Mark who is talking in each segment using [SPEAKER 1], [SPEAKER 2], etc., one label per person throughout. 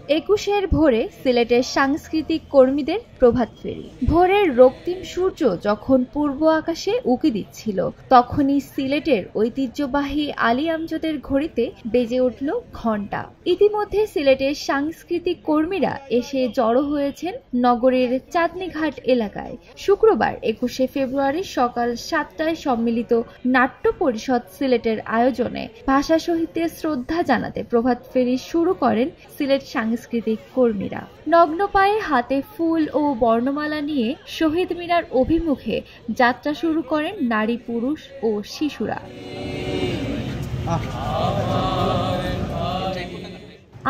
[SPEAKER 1] একুশের ভোরে সিলেটের সাংস্কৃতিক কর্মীদের প্রভাত ফেরি। ভোরের রক্তিম সূর্য যখন পূর্ব আকাশে উঁকি দিচ্ছিল, তখনই সিলেটের ঐতিহ্যবাহী আলী আমজদের ঘড়িতে বেজে উঠল ঘণ্টা। ইতিমধ্যে সিলেটের সাংস্কৃতিক কর্মীরা এসে জড়ো হয়েছেন নগরের চাঁদনীঘাট এলাকায়। শুক্রবার ২১শে ফেব্রুয়ারি সকাল ৭টায় সম্মিলিত নাট্য পরিষদ সিলেটের আয়োজনে ভাষা শহীদদের শ্রদ্ধা জানাতে প্রভাত ফেরি শুরু করেন সিলেট সাংস্কৃতিক কর্মীরা। নগ্ন পায়ে হাতে ফুল ও বর্ণমালা নিয়ে শহীদ মিনার অভিমুখে যাত্রা শুরু করেন নারী, পুরুষ ও শিশুরা।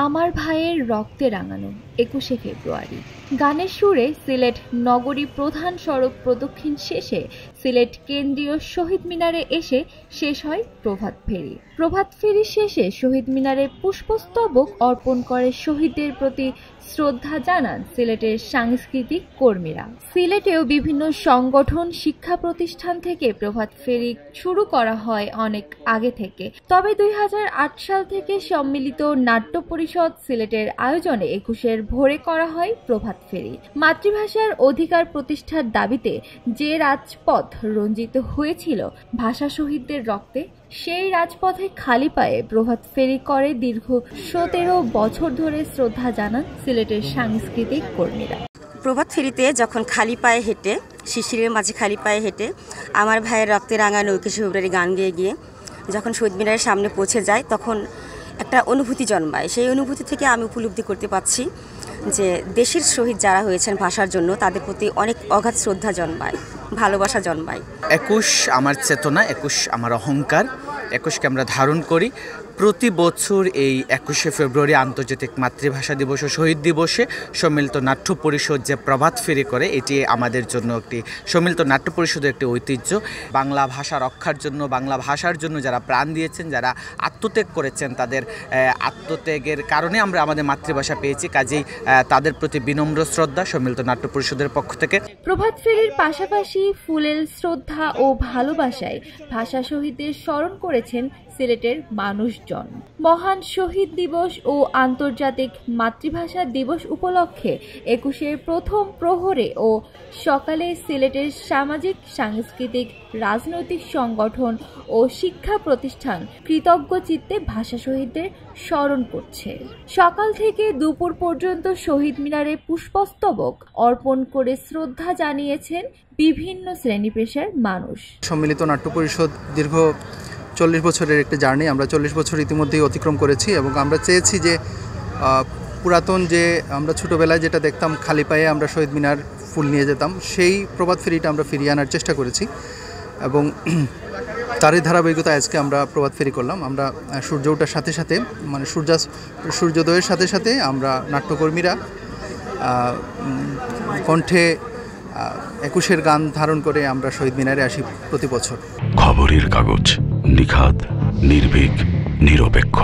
[SPEAKER 1] আমার ভাইয়ের রক্তে রাঙানো ২১শে ফেব্রুয়ারি গানের সুরে সিলেট নগরী প্রধান সড়ক প্রদক্ষিণ শেষে সিলেট কেন্দ্রীয় শহীদ মিনারে এসে শেষ হয় প্রভাত ফেরি। প্রভাত ফেরি শেষে শহীদ মিনারে পুষ্পস্তবক অর্পণ করে শহীদদের প্রতি শ্রদ্ধা জানান সিলেটের সাংস্কৃতিক কর্মীরা। সিলেটেও বিভিন্ন সংগঠন, শিক্ষা প্রতিষ্ঠান থেকে প্রভাত ফেরি শুরু করা হয় অনেক আগে থেকে। তবে ২০০৮ সাল থেকে সম্মিলিত নাট্য পরিষদ সিলেটের আয়োজনে ২১শে ভোরে করা হয় প্রভাত ফেরি। মাতৃভাষার অধিকার প্রতিষ্ঠার দাবিতে যে রাজপথ রঞ্জিত হয়েছিল ভাষা শহীদদের রক্তে, সেই রাজপথে খালি পায়ে প্রভাত ফেরি করে দীর্ঘ ১৭ বছর ধরে শ্রদ্ধা জানান সিলেটের সাংস্কৃতিক কর্মীরা।
[SPEAKER 2] প্রভাত ফেরিতে যখন খালি পায়ে হেঁটে, শিশিরের মাঝে খালি পায়ে হেঁটে আমার ভাইয়ের রক্তে রাঙানো ২১শে ফেব্রুয়ারি গান গেয়ে গিয়ে যখন শহীদ মিনারের সামনে পৌঁছে যায়, তখন একটা অনুভূতি জন্মায়। সেই অনুভূতি থেকে আমি উপলব্ধি করতে পারছি যে দেশের শহীদ যারা হয়েছেন ভাষার জন্য, তাদের প্রতি অনেক অগাধ শ্রদ্ধা জন্মায়, ভালোবাসা জন্মায়।
[SPEAKER 3] ২১ আমার চেতনা, ২১ আমার অহংকার, ২১কে আমরা ধারণ করি। প্রতি বছর এই ২১শে ফেব্রুয়ারি আন্তর্জাতিক মাতৃভাষা দিবস ও শহীদ দিবসে সম্মিলিত নাট্য পরিষদ যে প্রভাত ফেরি করে, এটি আমাদের জন্য একটি সম্মিলিত নাট্য পরিষদের একটি ঐতিহ্য। বাংলা ভাষা রক্ষার জন্য, বাংলা ভাষার জন্য যারা প্রাণ দিয়েছেন, যারা আত্মত্যাগ করেছেন, তাদের আত্মত্যাগের কারণে আমরা আমাদের মাতৃভাষা পেয়েছি। কাজেই তাদের প্রতি বিনম্র শ্রদ্ধা সম্মিলিত নাট্য পরিষদের পক্ষ থেকে।
[SPEAKER 1] প্রভাত ফেরির পাশাপাশি ফুলেল শ্রদ্ধা ও ভালোবাসায় ভাষা শহীদদের স্মরণ করেছেন সিলেটের মানুষজন। মহান শহীদ দিবস ও আন্তর্জাতিক মাতৃভাষা দিবস উপলক্ষে ২১শে প্রথম প্রহরে ও সকালে সিলেটের সামাজিক, সাংস্কৃতিক, রাজনৈতিক সংগঠন ও শিক্ষা প্রতিষ্ঠান কৃতজ্ঞ চিত্তে ভাষা শহীদদের স্মরণ করছে। সকাল থেকে দুপুর পর্যন্ত শহীদ মিনারে পুষ্পস্তবক অর্পণ করে শ্রদ্ধা জানিয়েছেন বিভিন্ন শ্রেণী পেশার মানুষ।
[SPEAKER 4] সম্মিলিত নাট্য পরিষদ দীর্ঘ ৪০ বছরের একটি জার্নি, আমরা ৪০ বছর ইতিমধ্যেই অতিক্রম করেছি এবং আমরা চেয়েছি যে পুরাতন যে আমরা ছোটোবেলায় যেটা দেখতাম খালি পায়ে আমরা শহীদ মিনার ফুল নিয়ে যেতাম, সেই প্রভাত ফেরিটা আমরা ফিরিয়ে আনার চেষ্টা করেছি এবং তারই ধারাবাহিকতায় আজকে আমরা প্রভাত ফেরি করলাম। আমরা সূর্য ওঠার সাথে সাথে, মানে সূর্যোদয়ের সাথে সাথে আমরা নাট্যকর্মীরা কণ্ঠে ২১এর গান ধারণ করে আমরা শহীদ মিনারে আসি প্রতি বছর।
[SPEAKER 5] খবরের কাগজ, নিখাত, নির্ভীক, নিরপেক্ষ।